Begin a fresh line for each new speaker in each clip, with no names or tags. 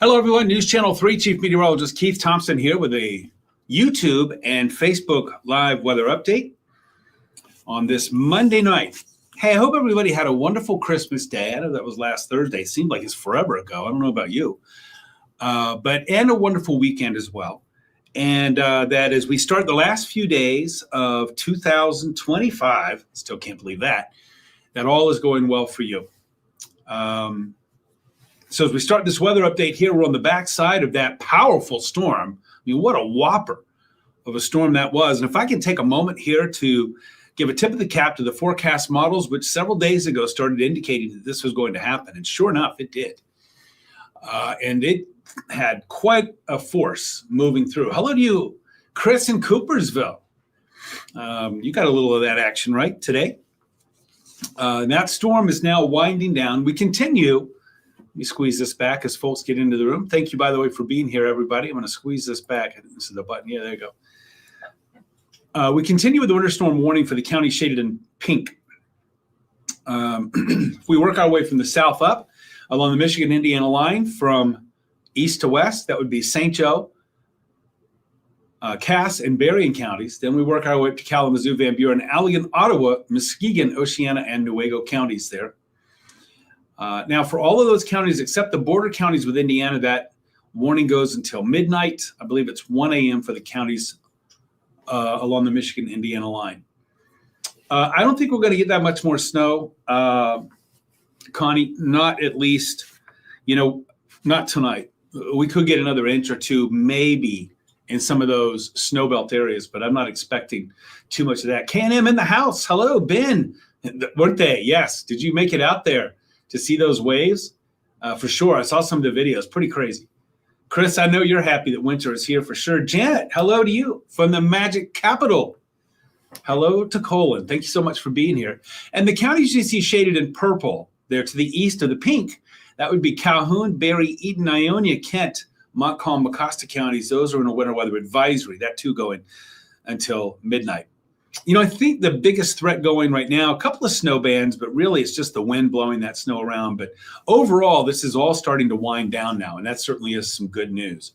Hello, everyone. News Channel 3 Chief Meteorologist Keith Thompson here with a YouTube and Facebook live weather update on this Monday night. Hey, I hope everybody had a wonderful Christmas day. I know that was last Thursday. It seemed like it's forever ago. I don't know about you. And a wonderful weekend as well. And that as we start the last few days of 2025, still can't believe that all is going well for you. So as we start this weather update here, we're on the backside of that powerful storm. I mean, what a whopper of a storm that was. And if I can take a moment here to give a tip of the cap to the forecast models, which several days ago started indicating that this was going to happen. And sure enough, it did. And it had quite a force moving through. Hello to you, Chris in Coopersville. You got a little of that action right today. That storm is now winding down. We continue. Let me squeeze this back as folks get into the room. Thank you, by the way, for being here, everybody. I'm going to squeeze this back. I think this is the button. Yeah, there you go. We continue with the winter storm warning for the county shaded in pink. If we work our way from the south up along the Michigan-Indiana line from east to west, that would be St. Joe, Cass, and Berrien counties. Then we work our way up to Kalamazoo, Van Buren, Allegan, Ottawa, Muskegon, Oceana, and Newaygo counties there. Now, for all of those counties except the border counties with Indiana, that warning goes until midnight. I believe it's 1 a.m. for the counties along the Michigan-Indiana line. I don't think we're going to get that much more snow, Connie, not at least, not tonight. We could get another inch or two, maybe, in some of those snowbelt areas, but I'm not expecting too much of that. K&M in the house. Hello, Ben. Weren't they? Yes. Did you make it out there to see those waves? For sure. I saw some of the videos. Pretty crazy. Chris, I know you're happy that winter is here for sure. Janet, hello to you from the Magic Capital. Hello to Colin. Thank you so much for being here. And the counties you see shaded in purple there to the east of the pink, that would be Calhoun, Berry, Eden, Ionia, Kent, Montcalm, Mecosta counties. Those are in a winter weather advisory. That too going until midnight. I think the biggest threat going right now, a couple of snow bands, but really it's just the wind blowing that snow around. But overall, this is all starting to wind down now, and that certainly is some good news.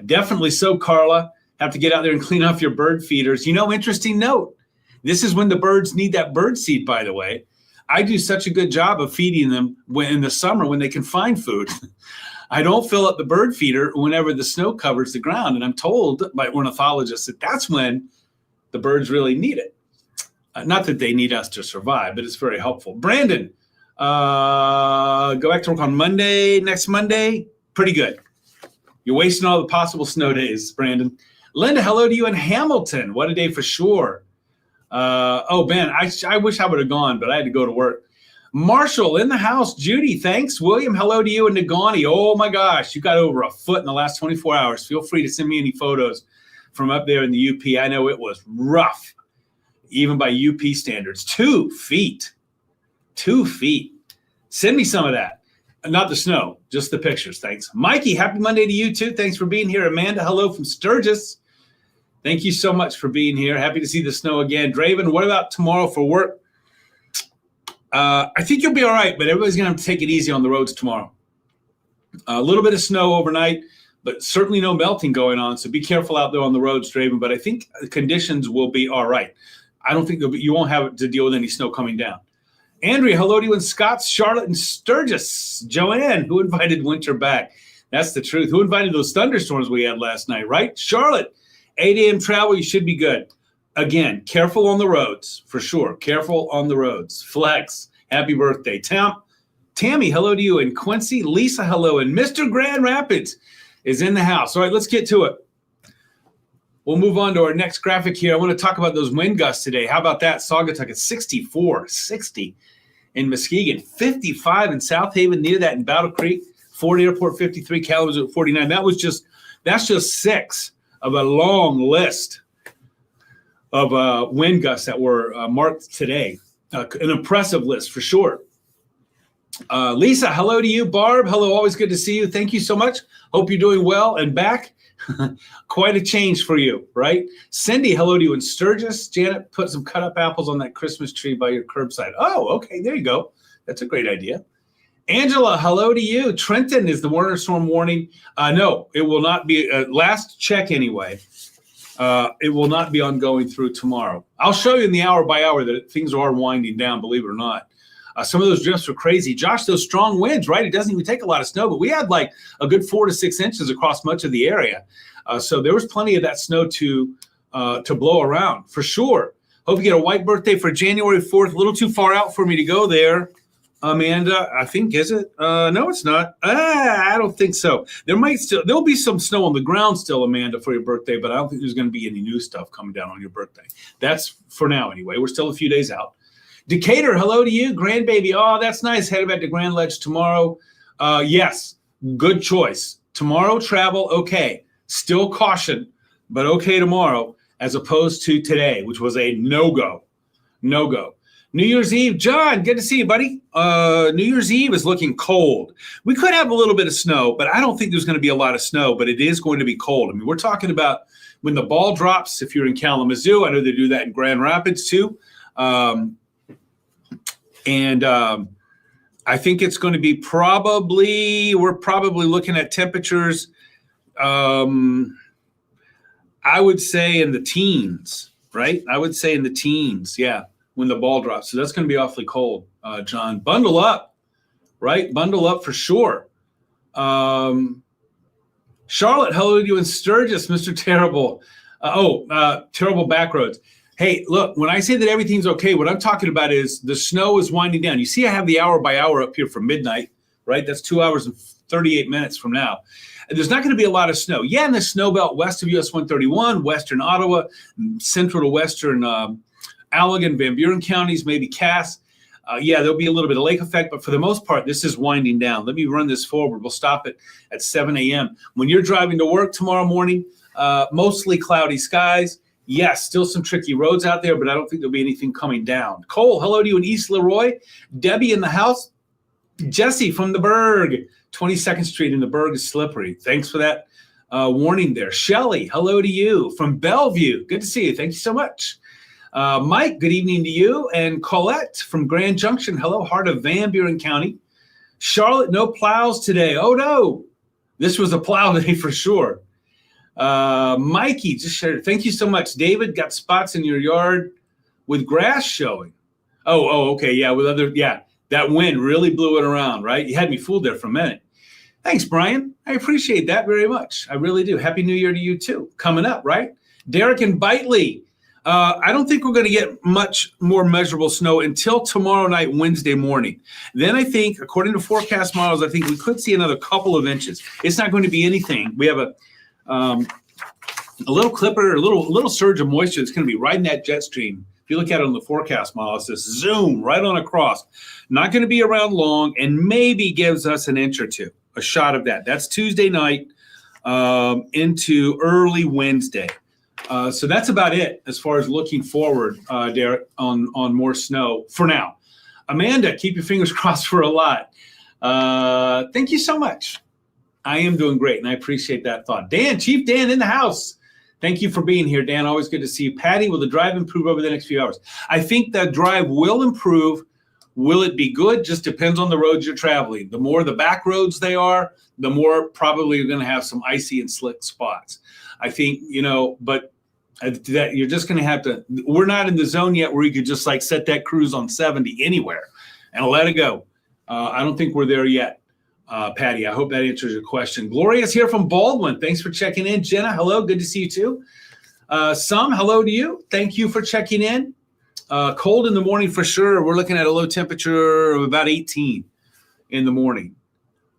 Definitely so, Carla. Have to get out there and clean off your bird feeders. Interesting note. This is when the birds need that bird seed, by the way. I do such a good job of feeding them in the summer when they can find food. I don't fill up the bird feeder whenever the snow covers the ground. And I'm told by ornithologists that that's when the birds really need it. Not that they need us to survive, but it's very helpful. Brandon, go back to work on Monday, next Monday. Pretty good. You're wasting all the possible snow days, Brandon. Linda, hello to you in Hamilton. What a day for sure. Ben, I wish I would have gone, but I had to go to work. Marshall in the house. Judy, thanks. William, hello to you in Negaunee. Oh, my gosh, you got over a foot in the last 24 hours. Feel free to send me any photos from up there in the UP. I know it was rough, even by UP standards. 2 feet. 2 feet. Send me some of that. Not the snow, just the pictures. Thanks. Mikey, happy Monday to you too. Thanks for being here. Amanda, hello from Sturgis. Thank you so much for being here. Happy to see the snow again. Draven, what about tomorrow for work? I think you'll be all right, but everybody's going to have to take it easy on the roads tomorrow. A little bit of snow overnight, but certainly no melting going on. So be careful out there on the roads, Draven. But I think the conditions will be all right. I don't think you won't have to deal with any snow coming down. Andrea, hello to you in Scotts, Charlotte, and Sturgis. Joanne, who invited winter back? That's the truth. Who invited those thunderstorms we had last night, right? Charlotte, 8 a.m. travel, you should be good. Again, careful on the roads, for sure. Careful on the roads. Flex, happy birthday. Tammy, hello to you in Quincy. Lisa, hello. And Mr. Grand Rapids is in the house. All right, let's get to it. We'll move on to our next graphic here. I want to talk about those wind gusts today. How about that? Saugatuck at 64, 60 in Muskegon, 55 in South Haven, near that in Battle Creek, Ford Airport 53, Kalamazoo at 49. That's just 6 of a long list of wind gusts that were marked today. An impressive list for sure. Lisa, hello to you. Barb, hello. Always good to see you. Thank you so much. Hope you're doing well and back. Quite a change for you, right? Cindy, hello to you in Sturgis. Janet, put some cut up apples on that Christmas tree by your curbside. Oh, okay. There you go. That's a great idea. Angela, hello to you. Trenton is the Warner storm warning. No, it will not be. Last check anyway. It will not be ongoing through tomorrow. I'll show you in the hour by hour that things are winding down, believe it or not. Some of those drifts are crazy. Josh, those strong winds, right? It doesn't even take a lot of snow, but we had like a good 4 to 6 inches across much of the area. So there was plenty of that snow to blow around for sure. Hope you get a white birthday for January 4th. A little too far out for me to go there. Amanda, I think, is it? No, it's not. I don't think so. There'll be some snow on the ground still, Amanda, for your birthday, but I don't think there's going to be any new stuff coming down on your birthday. That's for now anyway. We're still a few days out. Decatur, hello to you. Grandbaby, oh, that's nice. Headed back to Grand Ledge tomorrow. Yes, good choice. Tomorrow travel, okay. Still caution, but okay tomorrow, as opposed to today, which was a no-go. No-go. New Year's Eve, John, good to see you, buddy. New Year's Eve is looking cold. We could have a little bit of snow, but I don't think there's going to be a lot of snow, but it is going to be cold. I mean, we're talking about when the ball drops, if you're in Kalamazoo, I know they do that in Grand Rapids too. I think it's going to be we're probably looking at temperatures, I would say in the teens, right? I would say in the teens, yeah. When the ball drops. So that's going to be awfully cold, John. Bundle up, right? Bundle up for sure. Charlotte, hello to you in Sturgis, Mr. Terrible. Terrible backroads. Hey, look, when I say that everything's okay, what I'm talking about is the snow is winding down. You see I have the hour by hour up here for midnight, right? That's 2 hours and 38 minutes from now. And there's not going to be a lot of snow. Yeah, in the snow belt west of US 131, western Ottawa, central to western Allegan, Van Buren counties, maybe Cass. There'll be a little bit of lake effect, but for the most part, this is winding down. Let me run this forward. We'll stop it at 7 a.m. When you're driving to work tomorrow morning, mostly cloudy skies. Yes, still some tricky roads out there, but I don't think there'll be anything coming down. Cole, hello to you in East Leroy. Debbie in the house. Jesse from the Berg. 22nd Street in the Berg is slippery. Thanks for that warning there. Shelly, hello to you from Bellevue. Good to see you. Thank you so much. Mike, good evening to you. And Colette from Grand Junction. Hello, heart of Van Buren County. Charlotte, no plows today. Oh, no. This was a plow day for sure. Mikey just shared. Thank you so much. David, got spots in your yard with grass showing. Oh, okay. Yeah, that wind really blew it around, right? You had me fooled there for a minute. Thanks, Brian. I appreciate that very much. I really do. Happy New Year to you, too. Coming up, right? Derek and Bitely. I don't think we're going to get much more measurable snow until tomorrow night, Wednesday morning. Then I think, according to forecast models, I think we could see another couple of inches. It's not going to be anything. We have a little clipper, a little surge of moisture that's going to be riding that jet stream. If you look at it on the forecast model, it says zoom right on across. Not going to be around long, and maybe gives us an inch or two, a shot of that. That's Tuesday night into early Wednesday. So that's about it as far as looking forward, Derek, on more snow for now. Amanda, keep your fingers crossed for a lot. Thank you so much. I am doing great, and I appreciate that thought. Dan, Chief Dan in the house. Thank you for being here, Dan. Always good to see you. Patty, will the drive improve over the next few hours? I think the drive will improve. Will it be good? Just depends on the roads you're traveling. The more the back roads they are, the more probably you're going to have some icy and slick spots. I think, but that you're just going to have to, we're not in the zone yet where you could just like set that cruise on 70 anywhere and let it go. I don't think we're there yet. Patty, I hope that answers your question. Gloria's here from Baldwin. Thanks for checking in. Jenna, hello. Good to see you too. Hello to you. Thank you for checking in. Cold in the morning for sure. We're looking at a low temperature of about 18 in the morning.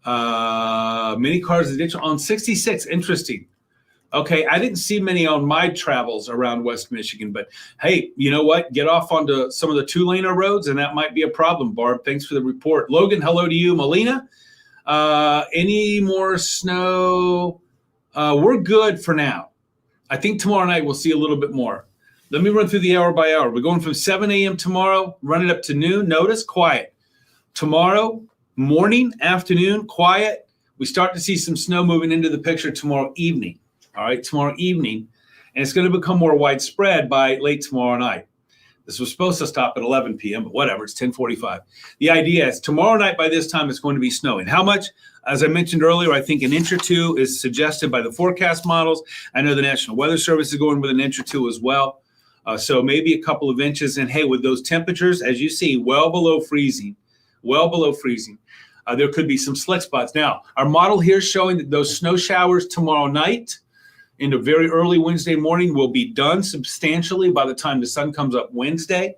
Many cars additional on 66. Interesting. Okay, I didn't see many on my travels around West Michigan, but hey, you know what? Get off onto some of the two-laner roads, and that might be a problem, Barb. Thanks for the report. Logan, hello to you. Melina, any more snow? We're good for now. I think tomorrow night we'll see a little bit more. Let me run through the hour by hour. We're going from 7 a.m. tomorrow, run it up to noon. Notice, quiet. Tomorrow, morning, afternoon, quiet. We start to see some snow moving into the picture tomorrow evening. All right, tomorrow evening, and it's going to become more widespread by late tomorrow night. This was supposed to stop at 11 p.m., but whatever, it's 10:45. The idea is tomorrow night by this time it's going to be snowing. How much? As I mentioned earlier, I think an inch or two is suggested by the forecast models. I know the National Weather Service is going with an inch or two as well. So maybe a couple of inches. And hey, with those temperatures, as you see, well below freezing, there could be some slick spots. Now, our model here is showing that those snow showers tomorrow night into very early Wednesday morning will be done substantially by the time the sun comes up Wednesday.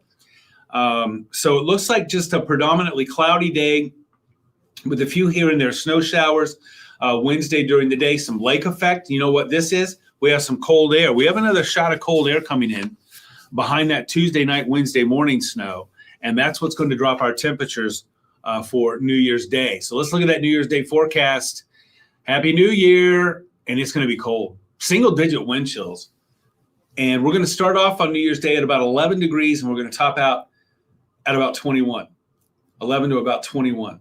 So it looks like just a predominantly cloudy day with a few here and there snow showers. Wednesday during the day, some lake effect. You know what this is? We have some cold air. We have another shot of cold air coming in behind that Tuesday night, Wednesday morning snow. And that's what's going to drop our temperatures for New Year's Day. So let's look at that New Year's Day forecast. Happy New Year. And it's going to be cold. Single-digit wind chills. And we're going to start off on New Year's Day at about 11 degrees, and we're going to top out at about 21. 11 to about 21.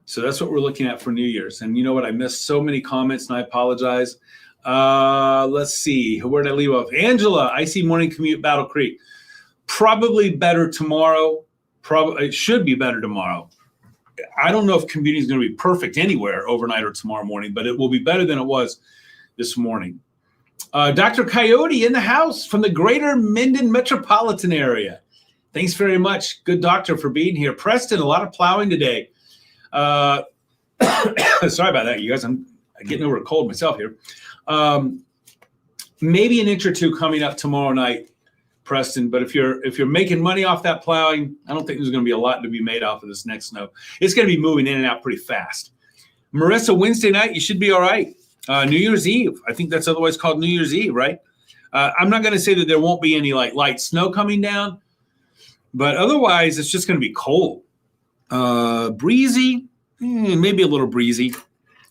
So that's what we're looking at for New Year's. And you know what? I missed so many comments, and I apologize. Let's see. Where did I leave off? Angela, icy morning commute, Battle Creek. Probably better tomorrow. It should be better tomorrow. I don't know if commuting is going to be perfect anywhere overnight or tomorrow morning, but it will be better than it was this morning. Dr. Coyote in the house from the greater Minden metropolitan area. Thanks very much. Good doctor for being here. Preston, a lot of plowing today. Sorry about that, you guys. I'm getting over a cold myself here. Maybe an inch or two coming up tomorrow night, Preston. But if you're making money off that plowing, I don't think there's going to be a lot to be made off of this next snow. It's going to be moving in and out pretty fast. Marissa, Wednesday night, you should be all right. New Year's Eve. I think that's otherwise called New Year's Eve, right? I'm not going to say that there won't be any like light snow coming down, but otherwise it's just going to be cold. Breezy, maybe a little breezy,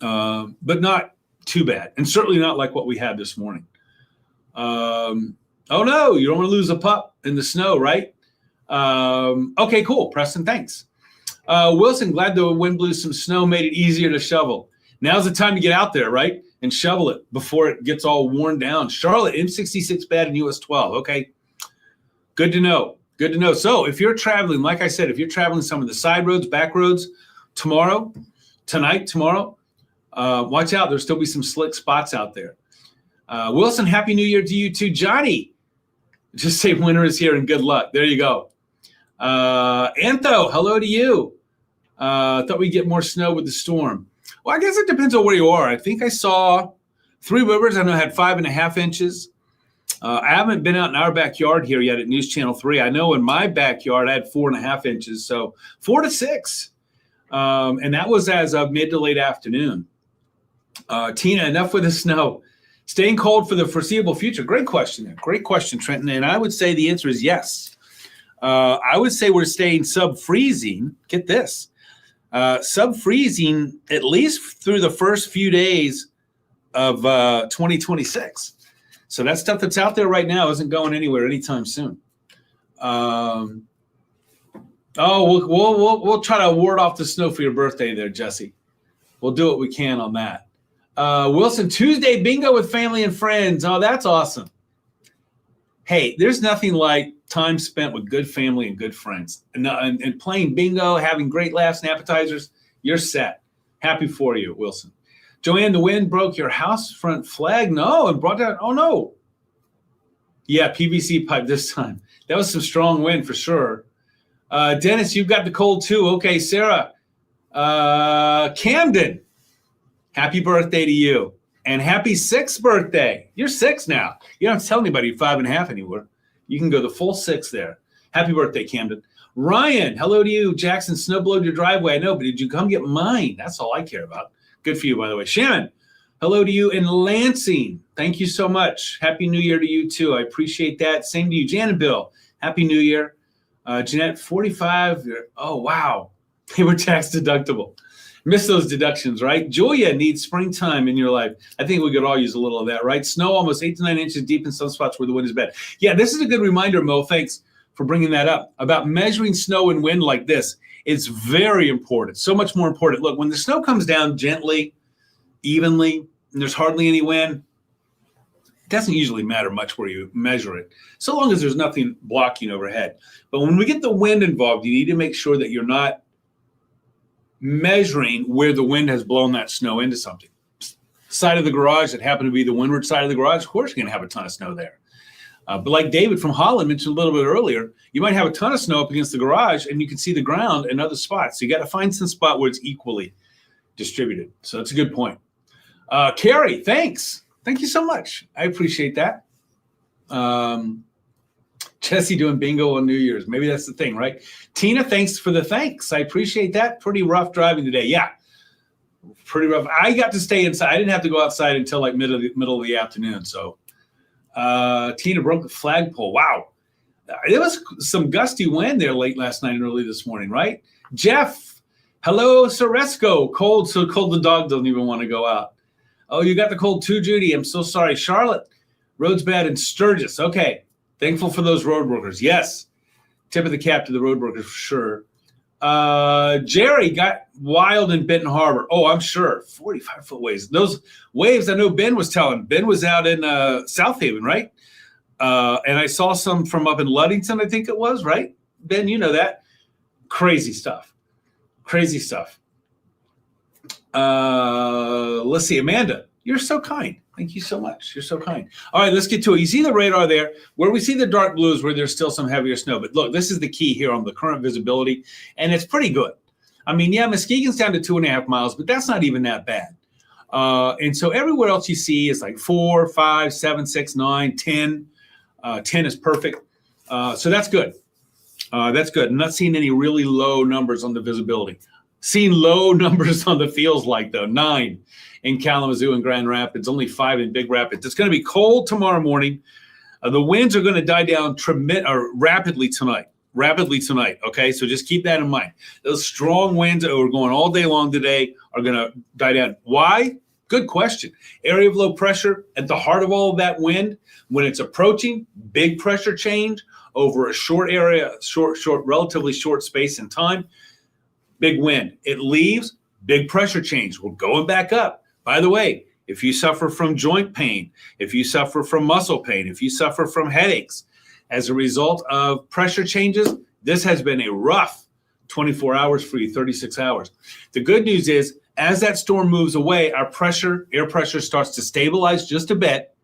but not too bad. And certainly not like what we had this morning. Oh no, you don't want to lose a pup in the snow, right? Okay, cool. Preston, thanks. Wilson, glad the wind blew some snow, made it easier to shovel. Now's the time to get out there, right? And shovel it before it gets all worn down. Charlotte, M66 bad in US 12. Okay. Good to know. Good to know. So if you're traveling, like I said, if you're traveling some of the side roads, back roads tomorrow, watch out. There'll still be some slick spots out there. Wilson, Happy New Year to you too. Johnny, just say winter is here and good luck. There you go. Antho, hello to you. Thought we'd get more snow with the storm. Well, I guess it depends on where you are. I think I saw Three Rivers. I know had 5.5 inches. I haven't been out in our backyard here yet at News Channel 3. I know in my backyard I had 4.5 inches, so 4 to 6. And that was as of mid to late afternoon. Tina, enough with the snow. Staying cold for the foreseeable future. Great question there. Great question, Trenton. And I would say the answer is yes. I would say we're staying sub-freezing. Get this. Sub-freezing at least through the first few days of 2026. So that stuff that's out there right now isn't going anywhere anytime soon. We'll try to ward off the snow for your birthday there, Jesse. We'll do what we can on that. Wilson, Tuesday bingo with family and friends. Oh, that's awesome. Hey, there's nothing like time spent with good family and good friends. And playing bingo, having great laughs and appetizers, you're set. Happy for you, Wilson. Joanne, the wind broke your house front flag? No, and brought down, oh no. Yeah, PVC pipe this time. That was some strong wind for sure. Dennis, you've got the cold too. Okay, Sarah. Camden, happy birthday to you. And happy 6th birthday. You're 6 now. You don't have to tell anybody you're 5.5 anymore. You can go the full 6 there. Happy birthday, Camden. Ryan, hello to you. Jackson, snow blowed your driveway. I know, but did you come get mine? That's all I care about. Good for you, by the way. Shannon, hello to you in Lansing. Thank you so much. Happy New Year to you, too. I appreciate that. Same to you. Jan and Bill, Happy New Year. Jeanette, 45. Oh, wow. They were tax deductible. Miss those deductions, right? Julia needs springtime in your life. I think we could all use a little of that, right? Snow almost 8 to 9 inches deep in some spots where the wind is bad. Yeah, this is a good reminder, Mo. Thanks for bringing that up. About measuring snow and wind like this. It's very important, so much more important. Look, when the snow comes down gently, evenly, and there's hardly any wind, doesn't usually matter much where you measure it, so long as there's nothing blocking overhead. But when we get the wind involved, you need to make sure that you're not measuring where the wind has blown that snow into something. Side of the garage that happened to be the windward side of the garage, of course you're going to have a ton of snow there. But like David from Holland mentioned a little bit earlier, you might have a ton of snow up against the garage and you can see the ground in other spots. So you got to find some spot where it's equally distributed. So that's a good point. Carrie, thanks. Thank you so much. I appreciate that. Jesse doing bingo on New Year's. Maybe that's the thing, right? Tina, thanks for the thanks. I appreciate that. Pretty rough driving today. Yeah, pretty rough. I got to stay inside. I didn't have to go outside until like middle of the afternoon. So Tina broke the flagpole. Wow. There was some gusty wind there late last night and early this morning, right? Jeff, hello, Soresco. Cold, so cold the dog doesn't even want to go out. Oh, you got the cold too, Judy. I'm so sorry. Charlotte, roads bad in Sturgis. Okay. Thankful for those road workers. Yes. Tip of the cap to the road workers for sure. Jerry got wild in Benton Harbor. Oh, I'm sure. 45-foot waves. Those waves, I know Ben was telling. Ben was out in South Haven, right? And I saw some from up in Ludington, I think it was, right? Ben, you know that. Crazy stuff. Crazy stuff. Let's see. Amanda, you're so kind. Thank you so much. You're so kind. All right, let's get to it. You see the radar there. Where we see the dark blues where there's still some heavier snow. But look, this is the key here on the current visibility, and it's pretty good. I mean, yeah, Muskegon's down to 2.5 miles, but that's not even that bad. And so everywhere else you see is like 4, 5, 7, 6, 9, 10. 10 is perfect. So that's good. That's good. I'm not seeing any really low numbers on the visibility. Seeing low numbers on the feels like, though. 9 in Kalamazoo and Grand Rapids, only 5 in Big Rapids. It's going to be cold tomorrow morning. The winds are going to die down rapidly tonight. Okay? So just keep that in mind. Those strong winds that are going all day long today are going to die down. Why? Good question. Area of low pressure at the heart of all of that wind. When it's approaching, big pressure change over a short area, relatively short space in time. Big wind. It leaves, big pressure change. We're going back up. By the way, if you suffer from joint pain, if you suffer from muscle pain, if you suffer from headaches as a result of pressure changes, this has been a rough 24 hours for you, 36 hours. The good news is, as that storm moves away, our air pressure starts to stabilize just a bit.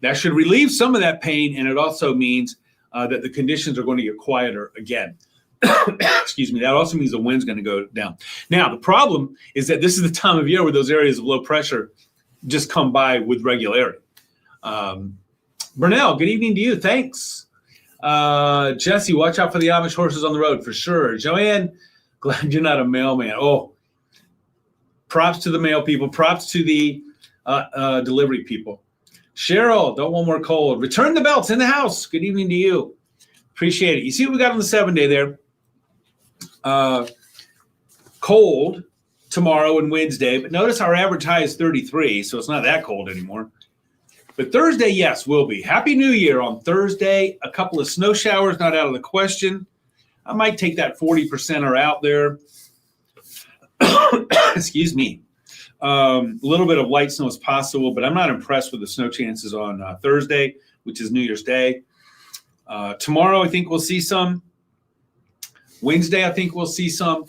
That should relieve some of that pain, and it also means that the conditions are going to get quieter again. Excuse me. That also means the wind's going to go down. Now, the problem is that this is the time of year where those areas of low pressure just come by with regularity. Burnell, good evening to you. Thanks. Jesse, watch out for the Amish horses on the road for sure. Joanne, glad you're not a mailman. Oh, props to the mail people. Props to the delivery people. Cheryl, don't want more cold. Return the belts in the house. Good evening to you. Appreciate it. You see what we got on the 7-day there? Cold tomorrow and Wednesday, but notice our average high is 33, so it's not that cold anymore. But Thursday, yes, will be. Happy New Year on Thursday. A couple of snow showers, not out of the question. I might take that 40%er out there. Excuse me. A little bit of light snow is possible, but I'm not impressed with the snow chances on Thursday, which is New Year's Day. Tomorrow, I think we'll see some. Wednesday, I think we'll see some.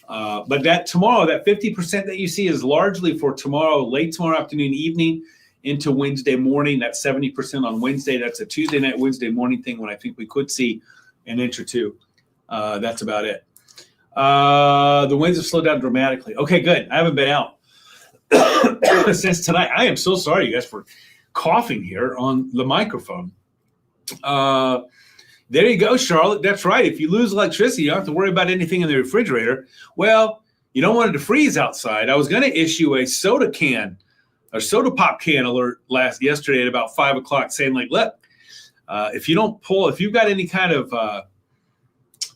But that tomorrow, that 50% that you see is largely for tomorrow, late tomorrow afternoon, evening into Wednesday morning. That 70% on Wednesday. That's a Tuesday night, Wednesday morning thing when I think we could see an inch or two. That's about it. The winds have slowed down dramatically. Okay, good. I haven't been out since tonight. I am so sorry, you guys, for coughing here on the microphone. There you go, Charlotte. That's right. If you lose electricity, you don't have to worry about anything in the refrigerator. Well, you don't want it to freeze outside. I was going to issue a soda pop can alert yesterday at about 5 o'clock saying, like, look, if you've got any kind of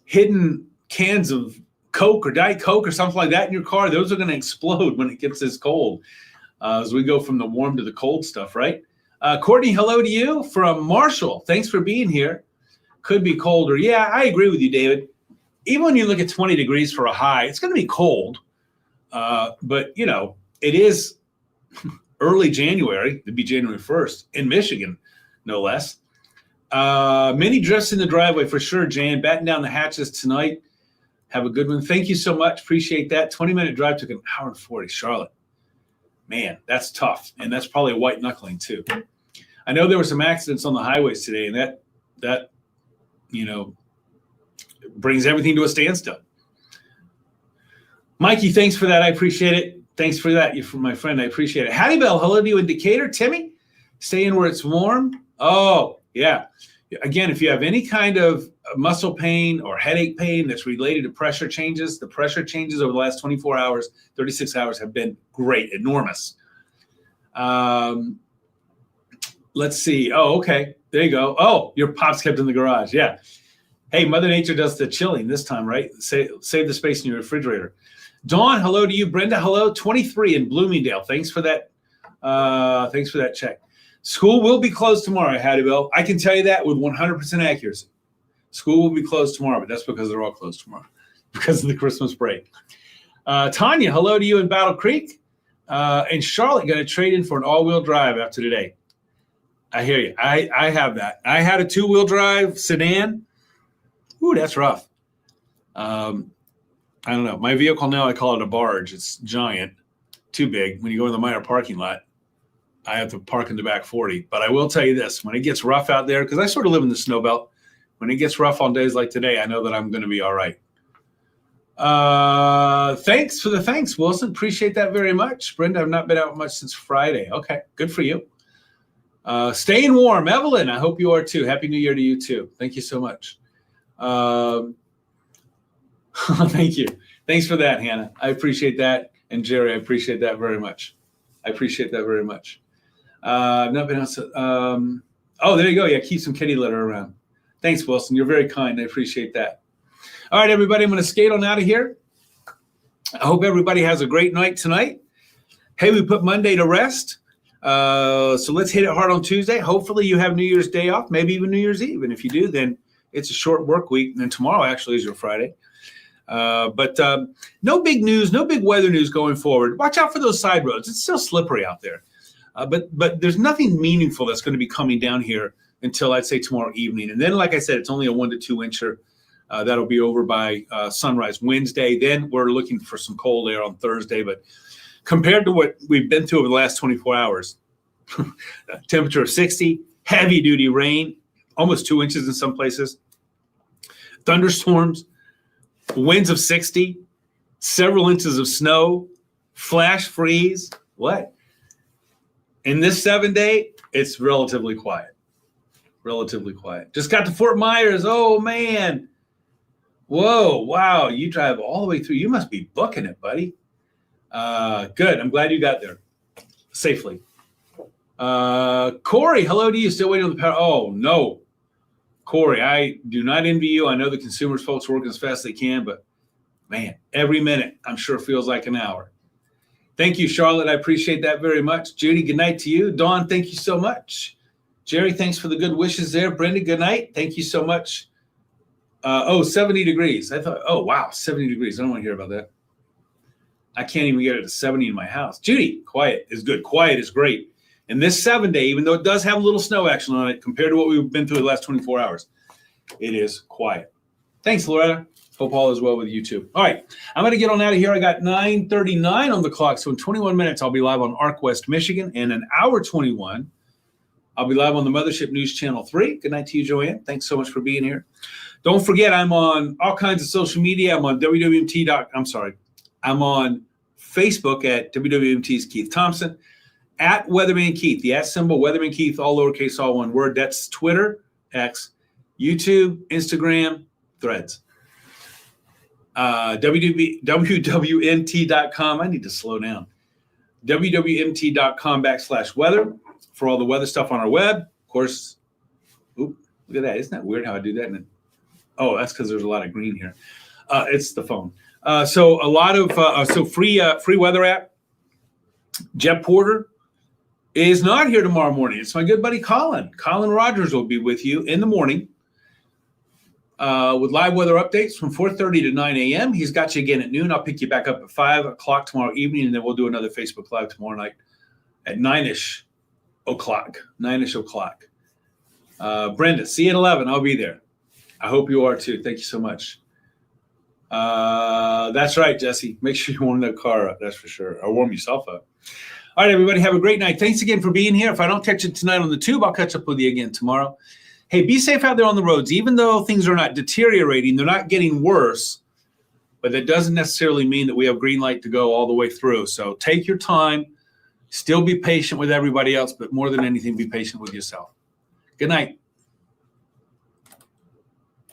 hidden cans of Coke or Diet Coke or something like that in your car, those are going to explode when it gets this cold as we go from the warm to the cold stuff, right? Courtney, hello to you from Marshall. Thanks for being here. Could be colder. Yeah, I agree with you, David. Even when you look at 20 degrees for a high, it's going to be cold. But, it is early January. It'd be January 1st in Michigan, no less. Many drifts in the driveway for sure, Jan. Batten down the hatches tonight. Have a good one. Thank you so much. Appreciate that. 20-minute drive took an hour and 40. Charlotte. Man, that's tough. And that's probably a white knuckling too. I know there were some accidents on the highways today, and that brings everything to a standstill. Mikey, thanks for that. I appreciate it. Thanks for that. You're from my friend. I appreciate it. Hattie Bell, hello to you in Decatur. Timmy, staying where it's warm. Oh, yeah. Again, if you have any kind of muscle pain or headache pain that's related to pressure changes, the pressure changes over the last 24 hours, 36 hours have been great, enormous. Let's see. Oh, okay. There you go. Oh, your pop's kept in the garage. Yeah. Hey, Mother Nature does the chilling this time, right? Save the space in your refrigerator. Dawn, hello to you. Brenda, hello. 23 in Bloomingdale. Thanks for that. Thanks for that check. School will be closed tomorrow, Hattie Bell. I can tell you that with 100% accuracy. School will be closed tomorrow, but that's because they're all closed tomorrow because of the Christmas break. Tanya, hello to you in Battle Creek. And Charlotte going to trade in for an all-wheel drive after today. I hear you. I have that. I had a two-wheel drive sedan. Ooh, that's rough. I don't know. My vehicle now, I call it a barge. It's giant, too big. When you go in the minor parking lot, I have to park in the back 40. But I will tell you this, when it gets rough out there, because I sort of live in the snow belt, when it gets rough on days like today, I know that I'm going to be all right. Thanks for the thanks, Wilson. Appreciate that very much. Brenda, I've not been out much since Friday. Okay, good for you. Staying warm. Evelyn, I hope you are too. Happy New Year to you too. Thank you so much. Thank you. Thanks for that, Hannah. I appreciate that. And Jerry, I appreciate that very much. I appreciate that very much. I've not been outside. Oh, there you go. Yeah, keep some kitty litter around. Thanks, Wilson. You're very kind. I appreciate that. All right, everybody, I'm going to skate on out of here. I hope everybody has a great night tonight. Hey, we put Monday to rest. So let's hit it hard on Tuesday. Hopefully you have New Year's Day off, maybe even New Year's Eve. And if you do, then it's a short work week. And then tomorrow actually is your Friday. But no big news, no big weather news going forward. Watch out for those side roads. It's still slippery out there. But there's nothing meaningful that's going to be coming down here until I'd say tomorrow evening. And then, like I said, it's only a 1 to 2 incher. That'll be over by sunrise Wednesday. Then we're looking for some cold air on Thursday. But compared to what we've been through over the last 24 hours, temperature of 60, heavy duty rain, almost 2 inches in some places, thunderstorms, winds of 60, several inches of snow, flash freeze. What? In this 7-day, it's relatively quiet. Relatively quiet. Just got to Fort Myers. Oh, man. Whoa, wow. You drive all the way through. You must be booking it, buddy. Good. I'm glad you got there safely. Corey, hello to you. Still waiting on the power. Oh, no. Corey, I do not envy you. I know the consumers folks work as fast as they can, but, man, every minute I'm sure feels like an hour. Thank you, Charlotte. I appreciate that very much. Judy, good night to you. Dawn, thank you so much. Jerry, thanks for the good wishes there. Brenda, good night. Thank you so much. 70 degrees. I thought, oh, wow, 70 degrees. I don't want to hear about that. I can't even get it to 70 in my house. Judy, quiet is good. Quiet is great. And this 7-day, even though it does have a little snow action on it, compared to what we've been through the last 24 hours, it is quiet. Thanks, Loretta. Hope all is well with you too. All right, I'm going to get on out of here. I got 9:39 on the clock, so in 21 minutes, I'll be live on Arc West, Michigan, and in hour 21, I'll be live on the Mothership News Channel 3. Good night to you, Joanne. Thanks so much for being here. Don't forget, I'm on all kinds of social media. I'm on I'm on Facebook at WWMT's Keith Thompson, at Weatherman Keith, the @ symbol, Weatherman Keith, all lowercase, all one word. That's Twitter, X, YouTube, Instagram, Threads. WWMT.com. I need to slow down. WWMT.com/weather for all the weather stuff on our web. Of course, look at that. Isn't that weird how I do that? Oh, that's because there's a lot of green here. It's the phone. So a lot of free weather app. Jet Porter is not here tomorrow morning. It's my good buddy Colin. Colin Rogers will be with you in the morning with live weather updates from 4:30 to 9 a.m. He's got you again at noon. I'll pick you back up at 5 o'clock tomorrow evening, and then we'll do another Facebook Live tomorrow night at 9-ish o'clock. Brenda, see you at 11. I'll be there. I hope you are too. Thank you so much. That's right, Jesse. Make sure you warm that car up. That's for sure. Or warm yourself up. All right, everybody, have a great night. Thanks again for being here. If I don't catch you tonight on the tube, I'll catch up with you again tomorrow. Hey, be safe out there on the roads. Even though things are not deteriorating, they're not getting worse, but that doesn't necessarily mean that we have green light to go all the way through. So take your time. Still be patient with everybody else, but more than anything, be patient with yourself. Good night.